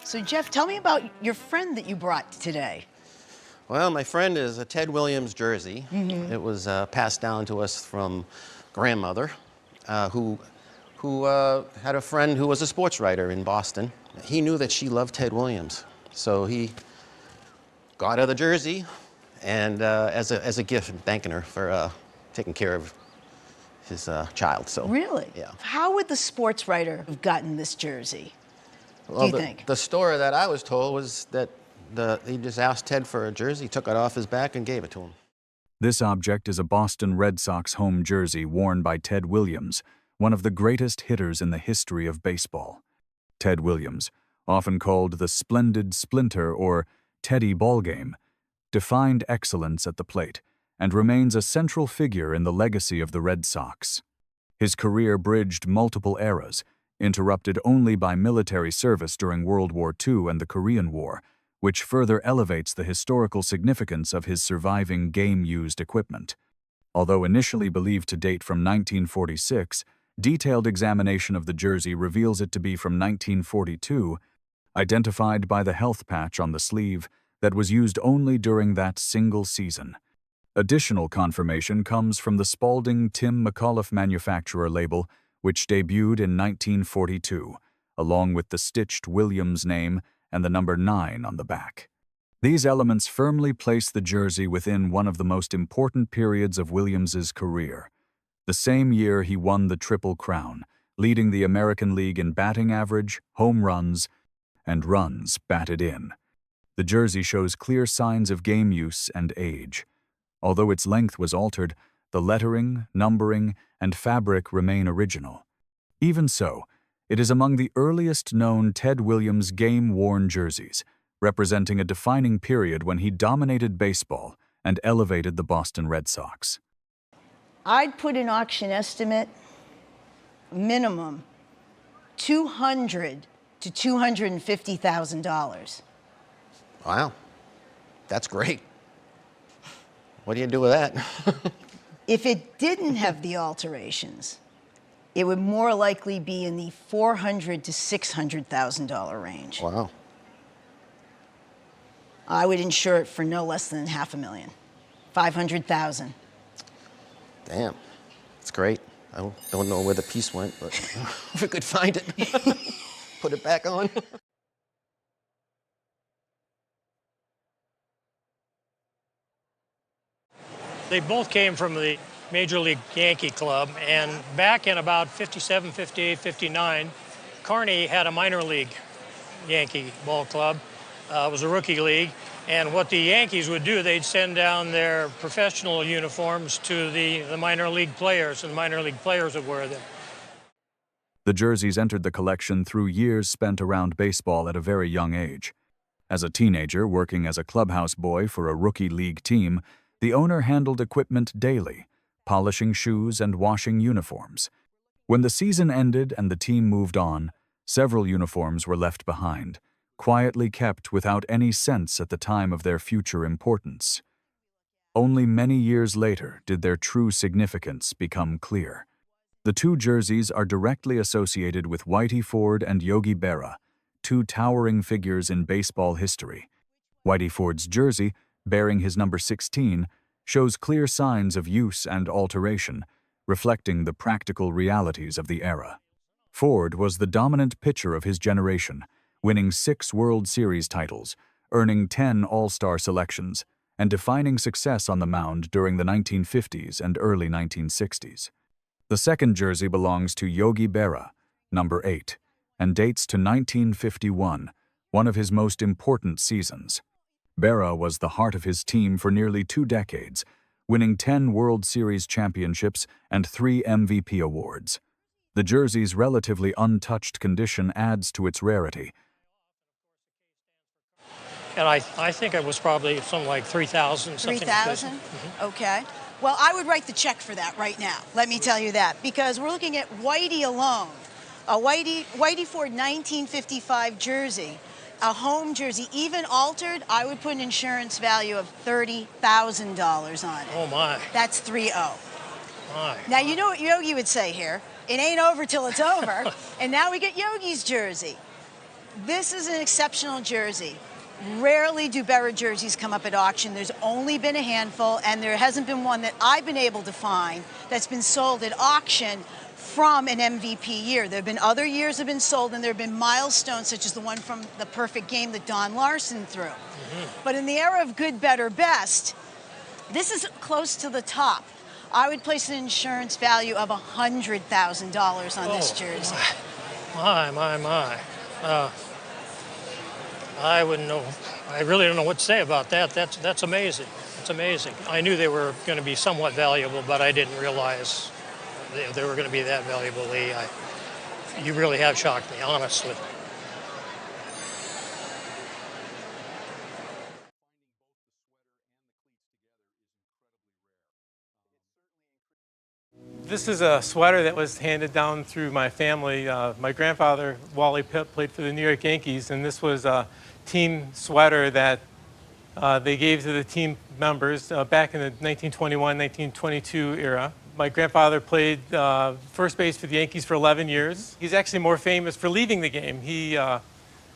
So, Jeff, tell me about your friend that you brought today. Well, my friend is a Ted Williams jersey. It was passed down to us from grandmother, who had a friend who was a sports writer in Boston. He knew that she loved Ted Williams, so he got her the jersey, and as a gift, thanking her for taking care of his child. So Really? yeah. How would the sports writer have gotten this jersey? Well, do you think? The story that I was told was that he just asked Ted for a jersey, took it off his back, and gave it to him. This object is a Boston Red Sox home jersey worn by Ted Williams, one of the greatest hitters in the history of baseball. Ted Williams, often called the Splendid Splinter or Teddy Ballgame, defined excellence at the plate and remains a central figure in the legacy of the Red Sox. His career bridged multiple eras, interrupted only by military service during World War II and the Korean War, which further elevates the historical significance of his surviving game-used equipment. Although initially believed to date from 1946, detailed examination of the jersey reveals it to be from 1942, identified by the health patch on the sleeve that was used only during that single season. Additional confirmation comes from the Spalding Tim McAuliffe manufacturer label, which debuted in 1942, along with the stitched Williams name and the number 9 on the back. These elements firmly place the jersey within one of the most important periods of Williams's career. The same year he won the Triple Crown, leading the American League in batting average, home runs, and runs batted in. The jersey shows clear signs of game use and age. Although its length was altered, the lettering, numbering, and fabric remain original. Even so, it is among the earliest known Ted Williams game-worn jerseys, representing a defining period when he dominated baseball and elevated the Boston Red Sox. I'd put an auction estimate, minimum, $200,000 to $250,000. Wow, that's great. What do you do with that? If it didn't have the alterations, it would more likely be in the $400,000 to $600,000 range. Wow. I would insure it for no less than $500,000, $500,000. Damn, that's great. I don't know where the piece went, but if we could find it, put it back on. They both came from the Major League Yankee Club, and back in about 57, 58, 59, Carney had a minor league Yankee ball club. It was a rookie league, and what the Yankees would do, they'd send down their professional uniforms to the minor league players, and the minor league players would wear them. The jerseys entered the collection through years spent around baseball at a very young age. As a teenager working as a clubhouse boy for a rookie league team, the owner handled equipment daily, polishing shoes and washing uniforms. When the season ended and the team moved on, several uniforms were left behind, quietly kept without any sense at the time of their future importance. Only many years later did their true significance become clear. The two jerseys are directly associated with Whitey Ford and Yogi Berra, two towering figures in baseball history. Whitey Ford's jersey, bearing his number 16, shows clear signs of use and alteration, reflecting the practical realities of the era. Ford was the dominant pitcher of his generation, winning 6 World Series titles, earning 10 All-Star selections, and defining success on the mound during the 1950s and early 1960s. The second jersey belongs to Yogi Berra, number 8, and dates to 1951, one of his most important seasons. Berra was the heart of his team for nearly 2 decades, winning 10 World Series championships and 3 MVP awards. The jersey's relatively untouched condition adds to its rarity. And I think it was probably something like 3,000. 3,000? Okay. Well, I would write the check for that right now. Let me tell you that, because we're looking at Whitey alone. A Whitey Ford 1955 jersey, a home jersey, even altered, I would put an insurance value of $30,000 on it. Oh, my. That's 3-0. My. Now, you know what Yogi would say here. It ain't over till it's over. And now we get Yogi's jersey. This is an exceptional jersey. Rarely do bearer jerseys come up at auction. There's only been a handful, and there hasn't been one that I've been able to find that's been sold at auction from an MVP year. There have been other years that have been sold, and there have been milestones such as the one from the perfect game that Don Larson threw. But in the era of good, better, best, this is close to the top. I would place an insurance value of $100,000 on this jersey. My. I wouldn't know. I really don't know what to say about that. That's amazing. It's amazing. I knew they were going to be somewhat valuable, but I didn't realize they were going to be that valuable, Lee. You really have shocked me, honestly. This is a sweater that was handed down through my family. My grandfather, Wally Pipp, played for the New York Yankees, and this was a team sweater that they gave to the team members back in the 1921-1922 era. My grandfather played first base for the Yankees for 11 years. He's actually more famous for leaving the game. He got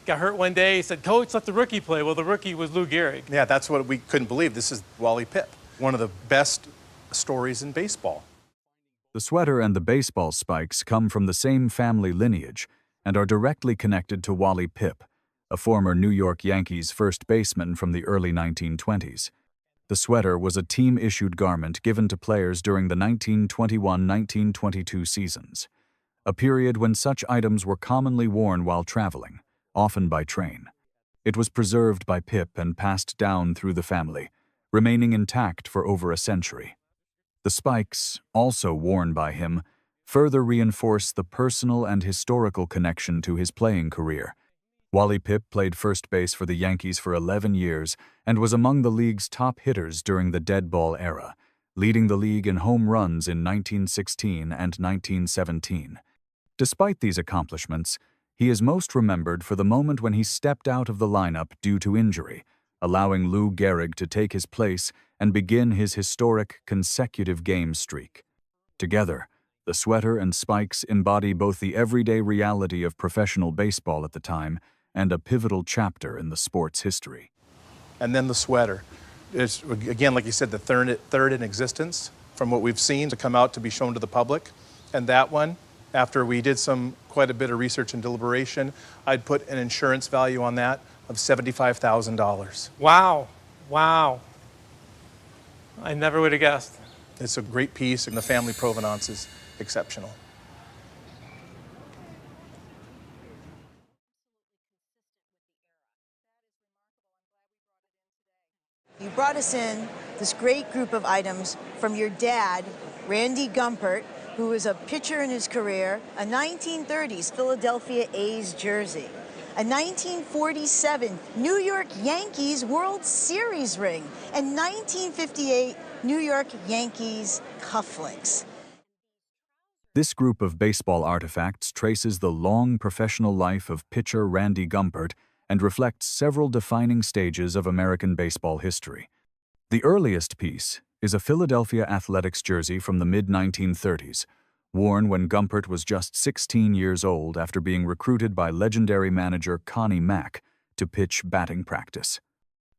hurt one day. He said, "Coach, let the rookie play." Well, the rookie was Lou Gehrig. Yeah, that's what we couldn't believe. This is Wally Pipp, one of the best stories in baseball. The sweater and the baseball spikes come from the same family lineage and are directly connected to Wally Pipp, a former New York Yankees first baseman from the early 1920s. The sweater was a team-issued garment given to players during the 1921-1922 seasons, a period when such items were commonly worn while traveling, often by train. It was preserved by Pipp and passed down through the family, remaining intact for over a century. The spikes, also worn by him, further reinforce the personal and historical connection to his playing career. Wally Pipp played first base for the Yankees for 11 years and was among the league's top hitters during the dead ball era, leading the league in home runs in 1916 and 1917. Despite these accomplishments, he is most remembered for the moment when he stepped out of the lineup due to injury, allowing Lou Gehrig to take his place and begin his historic consecutive game streak. Together, the sweater and spikes embody both the everyday reality of professional baseball at the time and a pivotal chapter in the sport's history. And then the sweater. It's, again, like you said, the third in existence from what we've seen to come out to be shown to the public. And that one, after we did quite a bit of research and deliberation, I'd put an insurance value on that of $75,000. Wow. I never would have guessed. It's a great piece, and the family provenance is exceptional. You brought us in this great group of items from your dad, Randy Gumpert, who was a pitcher in his career, a 1930s Philadelphia A's jersey, a 1947 New York Yankees World Series ring, and 1958 New York Yankees cufflinks. This group of baseball artifacts traces the long professional life of pitcher Randy Gumpert and reflects several defining stages of American baseball history. The earliest piece is a Philadelphia Athletics jersey from the mid-1930s, worn when Gumpert was just 16 years old after being recruited by legendary manager Connie Mack to pitch batting practice.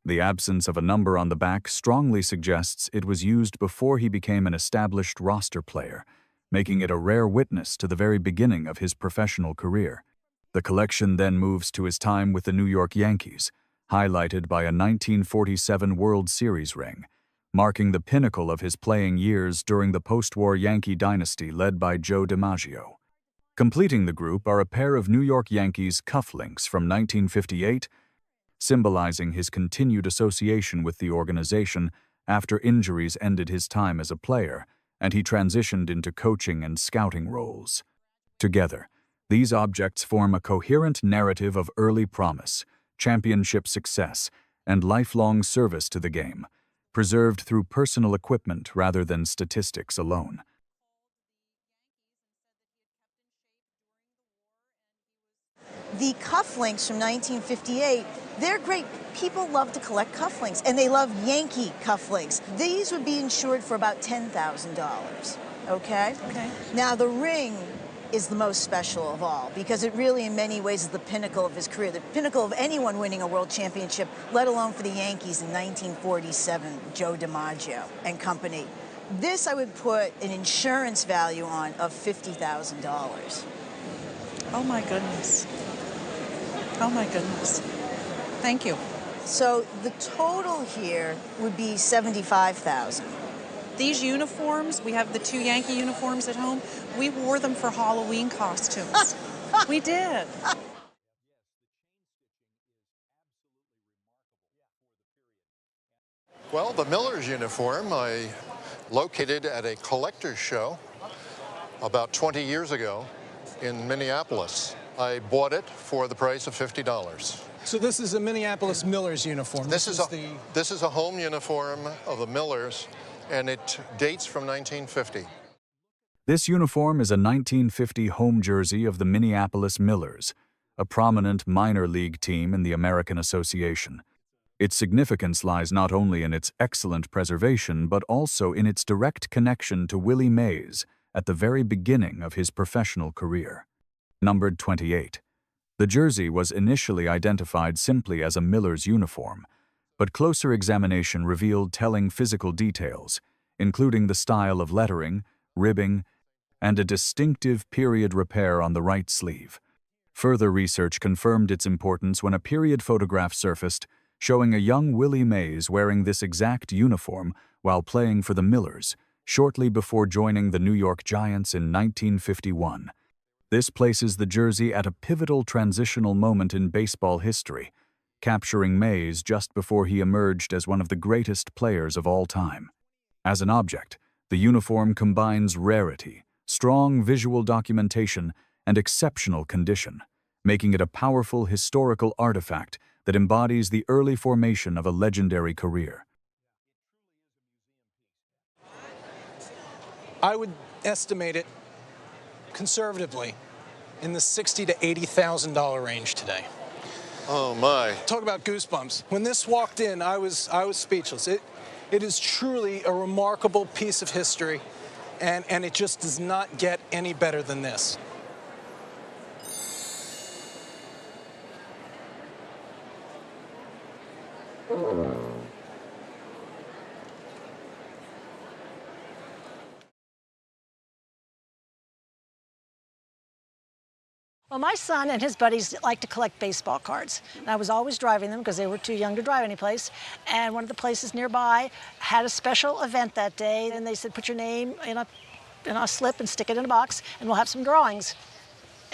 The absence of a number on the back strongly suggests it was used before he became an established roster player, making it a rare witness to the very beginning of his professional career. The collection then moves to his time with the New York Yankees, highlighted by a 1947 World Series ring, marking the pinnacle of his playing years during the post-war Yankee dynasty led by Joe DiMaggio. Completing the group are a pair of New York Yankees cufflinks from 1958, symbolizing his continued association with the organization after injuries ended his time as a player, and he transitioned into coaching and scouting roles. Together, these objects form a coherent narrative of early promise, championship success, and lifelong service to the game, preserved through personal equipment rather than statistics alone. The cufflinks from 1958, they're great. People love to collect cufflinks, and they love Yankee cufflinks. These would be insured for about $10,000, okay? Okay. Now, the ring is the most special of all, because it really in many ways is the pinnacle of his career, the pinnacle of anyone winning a world championship, let alone for the Yankees in 1947, Joe DiMaggio and company. This I would put an insurance value on of $50,000. Oh my goodness. Oh my goodness. Thank you. So the total here would be $75,000. These uniforms, we have the 2 Yankee uniforms at home. We wore them for Halloween costumes. We did. Well, the Miller's uniform I located at a collector's show about 20 years ago in Minneapolis. I bought it for the price of $50. So this is a Minneapolis Miller's uniform. This is a home uniform of the Millers, and it dates from 1950. This uniform is a 1950 home jersey of the Minneapolis Millers, a prominent minor league team in the American Association. Its significance lies not only in its excellent preservation, but also in its direct connection to Willie Mays at the very beginning of his professional career. Numbered 28. The jersey was initially identified simply as a Miller's uniform, but closer examination revealed telling physical details, including the style of lettering, ribbing, and a distinctive period repair on the right sleeve. Further research confirmed its importance when a period photograph surfaced showing a young Willie Mays wearing this exact uniform while playing for the Millers, shortly before joining the New York Giants in 1951. This places the jersey at a pivotal transitional moment in baseball history, capturing Mays just before he emerged as one of the greatest players of all time. As an object, the uniform combines rarity, strong visual documentation, and exceptional condition, making it a powerful historical artifact that embodies the early formation of a legendary career. I would estimate it conservatively in the $60,000 to $80,000 range today. Oh my. Talk about goosebumps. When this walked in, I was speechless. It is truly a remarkable piece of history, and it just does not get any better than this. Well, my son and his buddies like to collect baseball cards. And I was always driving them because they were too young to drive any place. And one of the places nearby had a special event that day. And they said, put your name in a slip and stick it in a box, and we'll have some drawings.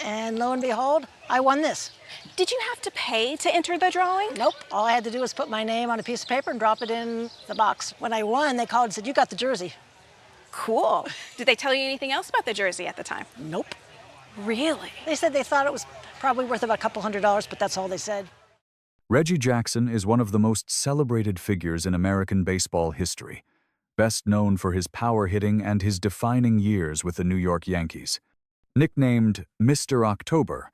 And lo and behold, I won this. Did you have to pay to enter the drawing? Nope. All I had to do was put my name on a piece of paper and drop it in the box. When I won, they called and said, you got the jersey. Cool. Did they tell you anything else about the jersey at the time? Nope. Really? They said they thought it was probably worth about a couple $100, but that's all they said. Reggie Jackson is one of the most celebrated figures in American baseball history, best known for his power hitting and his defining years with the New York Yankees. Nicknamed Mr. October,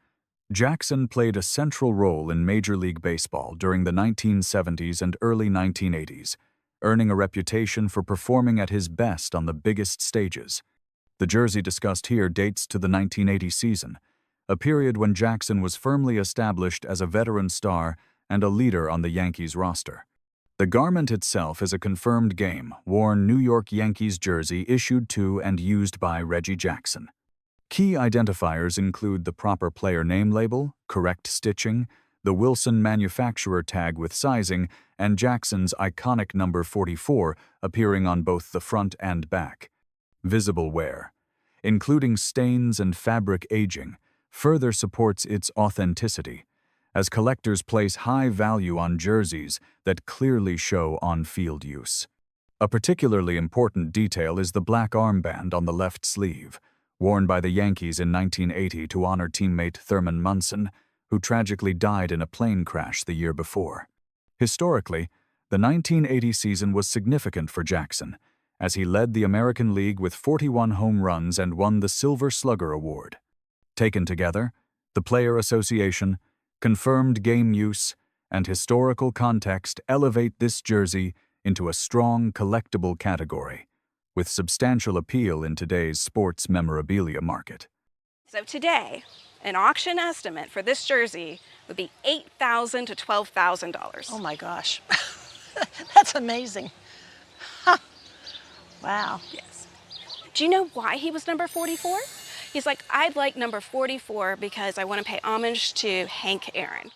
Jackson played a central role in Major League Baseball during the 1970s and early 1980s, earning a reputation for performing at his best on the biggest stages. The jersey discussed here dates to the 1980 season, a period when Jackson was firmly established as a veteran star and a leader on the Yankees roster. The garment itself is a confirmed game-worn New York Yankees jersey issued to and used by Reggie Jackson. Key identifiers include the proper player name label, correct stitching, the Wilson manufacturer tag with sizing, and Jackson's iconic number 44 appearing on both the front and back. Visible wear, including stains and fabric aging, further supports its authenticity, as collectors place high value on jerseys that clearly show on-field use. A particularly important detail is the black armband on the left sleeve, worn by the Yankees in 1980 to honor teammate Thurman Munson, who tragically died in a plane crash the year before. Historically, the 1980 season was significant for Jackson, as he led the American League with 41 home runs and won the Silver Slugger Award. Taken together, the player association, confirmed game use, and historical context elevate this jersey into a strong collectible category, with substantial appeal in today's sports memorabilia market. So today, an auction estimate for this jersey would be $8,000 to $12,000. Oh my gosh. That's amazing. Huh. Wow. Yes. Do you know why he was number 44? He's like, I'd like number 44 because I want to pay homage to Hank Aaron.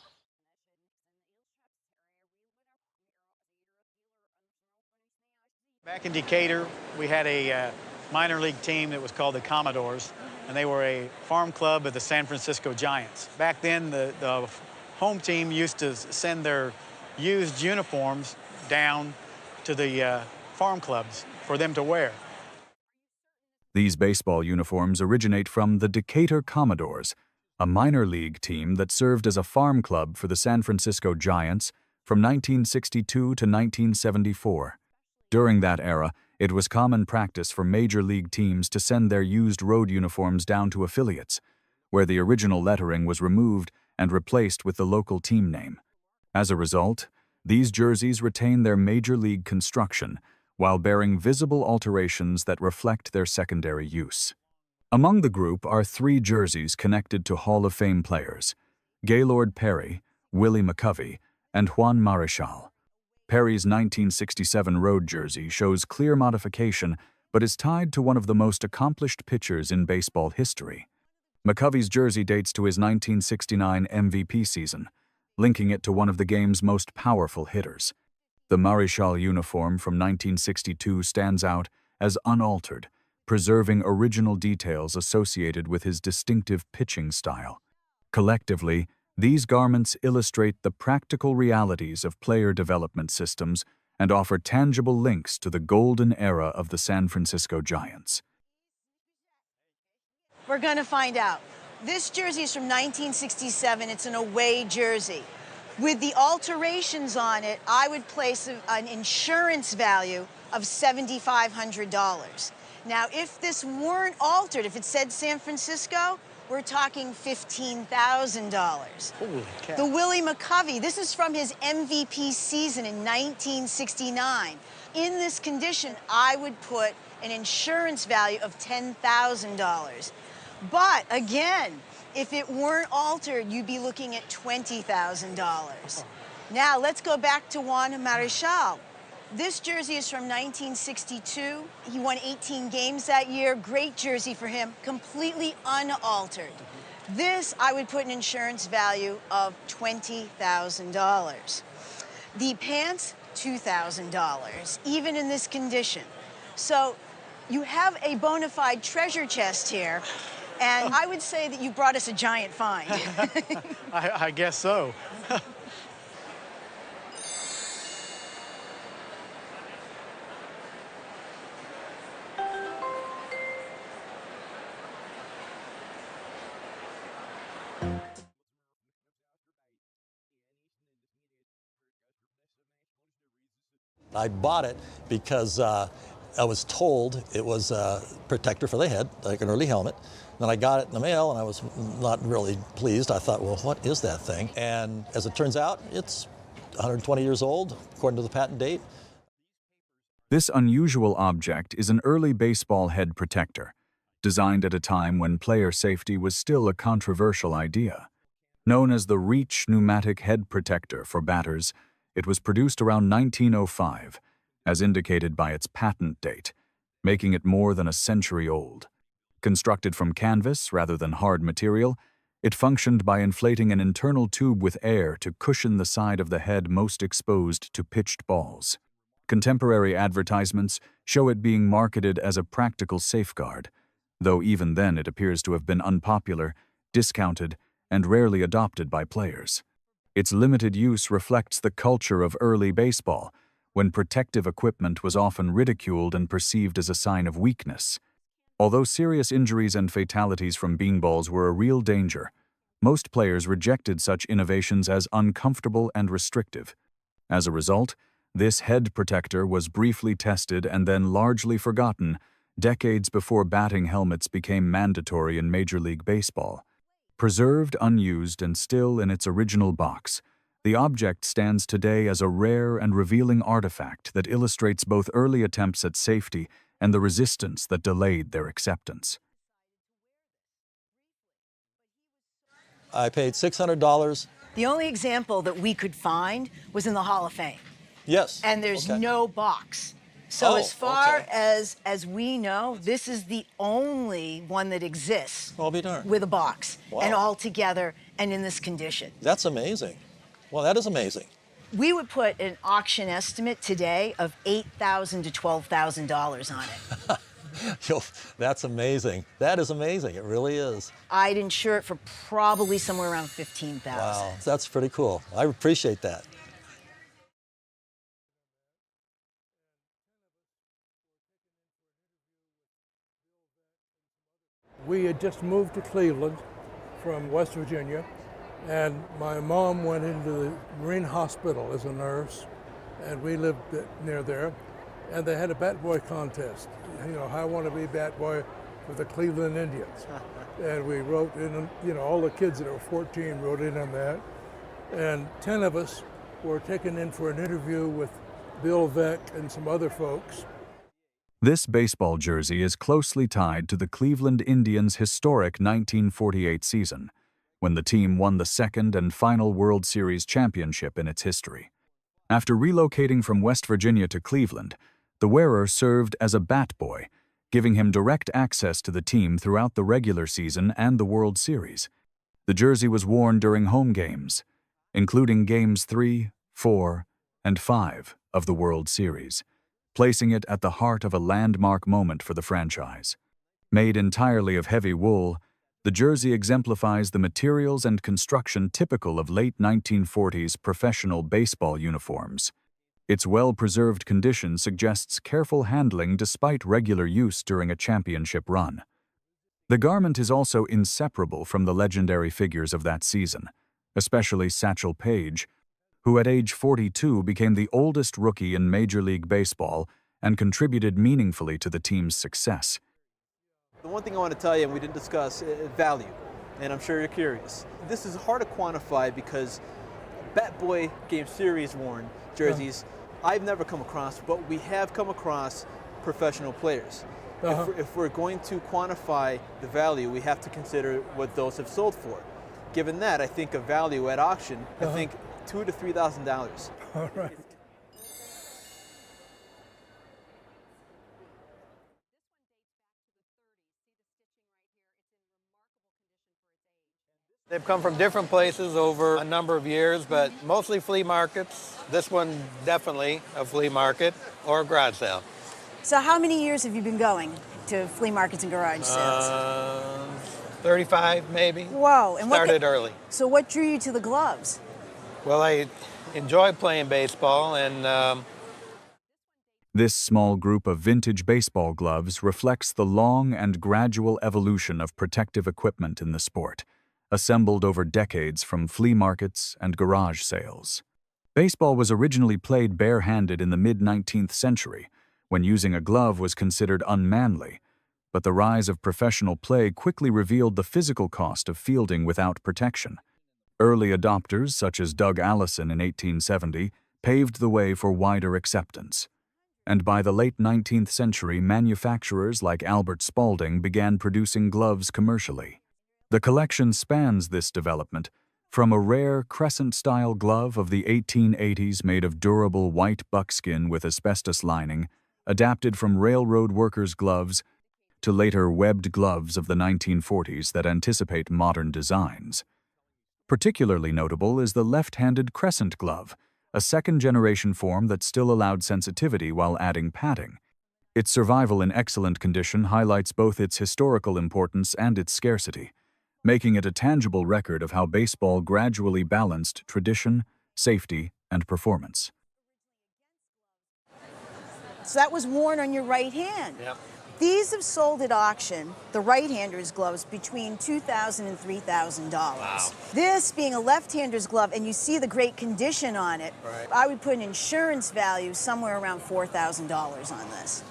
Back in Decatur, we had a minor league team that was called the Commodores, and they were a farm club of the San Francisco Giants. Back then, the home team used to send their used uniforms down to the farm clubs for them to wear. These baseball uniforms originate from the Decatur Commodores, a minor league team that served as a farm club for the San Francisco Giants from 1962 to 1974. During that era, it was common practice for major league teams to send their used road uniforms down to affiliates, where the original lettering was removed and replaced with the local team name. As a result, these jerseys retain their major league construction while bearing visible alterations that reflect their secondary use. Among the group are 3 jerseys connected to Hall of Fame players: Gaylord Perry, Willie McCovey, and Juan Marichal. Perry's 1967 road jersey shows clear modification but is tied to one of the most accomplished pitchers in baseball history. McCovey's jersey dates to his 1969 MVP season, linking it to one of the game's most powerful hitters. The Marichal uniform from 1962 stands out as unaltered, preserving original details associated with his distinctive pitching style. Collectively, these garments illustrate the practical realities of player development systems and offer tangible links to the golden era of the San Francisco Giants. We're going to find out. This jersey is from 1967. It's an away jersey. With the alterations on it, I would place an insurance value of $7,500. Now, if this weren't altered, if it said San Francisco, we're talking $15,000. Holy cow. The Willie McCovey, this is from his MVP season in 1969. In this condition, I would put an insurance value of $10,000. But again, if it weren't altered, you'd be looking at $20,000. Now, let's go back to Juan Marichal. This jersey is from 1962. He won 18 games that year. Great jersey for him, completely unaltered. This, I would put an insurance value of $20,000. The pants, $2,000, even in this condition. So you have a bona fide treasure chest here. And I would say that you brought us a giant find. I guess so. I bought it because I was told it was a protector for the head, like an early helmet. Then I got it in the mail and I was not really pleased. I thought, well, what is that thing? And as it turns out, it's 120 years old, according to the patent date. This unusual object is an early baseball head protector, designed at a time when player safety was still a controversial idea. Known as the Reach pneumatic head protector for batters, it was produced around 1905, as indicated by its patent date, making it more than a century old. Constructed from canvas rather than hard material, it functioned by inflating an internal tube with air to cushion the side of the head most exposed to pitched balls. Contemporary advertisements show it being marketed as a practical safeguard, though even then it appears to have been unpopular, discounted, and rarely adopted by players. Its limited use reflects the culture of early baseball, when protective equipment was often ridiculed and perceived as a sign of weakness. Although serious injuries and fatalities from beanballs were a real danger, most players rejected such innovations as uncomfortable and restrictive. As a result, this head protector was briefly tested and then largely forgotten decades before batting helmets became mandatory in Major League Baseball. Preserved, unused, and still in its original box, the object stands today as a rare and revealing artifact that illustrates both early attempts at safety and the resistance that delayed their acceptance. I paid $600. The only example that we could find was in the Hall of Fame. Yes. And there's Okay. no box. So Oh, as far okay. as we know, this is the only one that exists I'll be darned. with a box Wow. and all together and in this condition. That's amazing. Well, that is amazing. We would put an auction estimate today of $8,000 to $12,000 on it. Yo, that's amazing. That is amazing. It really is. I'd insure it for probably somewhere around $15,000. Wow, that's pretty cool. I appreciate that. We had just moved to Cleveland from West Virginia, and my mom went into the Marine Hospital as a nurse, and we lived near there, and they had a bat boy contest. You know, I want to be bat boy for the Cleveland Indians. And we wrote in, you know, all the kids that were 14 wrote in on that, and 10 of us were taken in for an interview with Bill Veeck and some other folks. This baseball jersey is closely tied to the Cleveland Indians' historic 1948 season, when the team won the second and final World Series championship in its history. After relocating from West Virginia to Cleveland, the wearer served as a bat boy, giving him direct access to the team throughout the regular season and the World Series. The jersey was worn during home games, including Games 3, 4, and 5 of the World Series, placing it at the heart of a landmark moment for the franchise. Made entirely of heavy wool, the jersey exemplifies the materials and construction typical of late 1940s professional baseball uniforms. Its well-preserved condition suggests careful handling despite regular use during a championship run. The garment is also inseparable from the legendary figures of that season, especially Satchel Paige, who at age 42 became the oldest rookie in Major League Baseball and contributed meaningfully to the team's success. The one thing I want to tell you, and we didn't discuss, value, and I'm sure you're curious. This is hard to quantify because Bat Boy Game Series worn jerseys, I've never come across, but we have come across professional players. If we're going to quantify the value, we have to consider what those have sold for. Given that, I think a value at auction, I think $2,000 to $3,000. All right. They've come from different places over a number of years, but mostly flea markets. This one definitely a flea market or a garage sale. So how many years have you been going to flea markets and garage sales? 35 maybe. Whoa. And started early. So what drew you to the gloves? Well, I enjoy playing baseball, and This small group of vintage baseball gloves reflects the long and gradual evolution of protective equipment in the sport, assembled over decades from flea markets and garage sales. Baseball was originally played barehanded in the mid-19th century, when using a glove was considered unmanly, but the rise of professional play quickly revealed the physical cost of fielding without protection. Early adopters, such as Doug Allison in 1870, paved the way for wider acceptance. And by the late 19th century, manufacturers like Albert Spalding began producing gloves commercially. The collection spans this development, from a rare crescent-style glove of the 1880s made of durable white buckskin with asbestos lining, adapted from railroad workers' gloves, to later webbed gloves of the 1940s that anticipate modern designs. Particularly notable is the left-handed crescent glove, a second-generation form that still allowed sensitivity while adding padding. Its survival in excellent condition highlights both its historical importance and its scarcity, making it a tangible record of how baseball gradually balanced tradition, safety, and performance. So that was worn on your right hand. Yep. These have sold at auction, the right-hander's gloves, between $2,000 and $3,000. Wow. This being a left-hander's glove, and you see the great condition on it, Right. I would put an insurance value somewhere around $4,000 on this.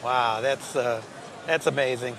wow, that's amazing.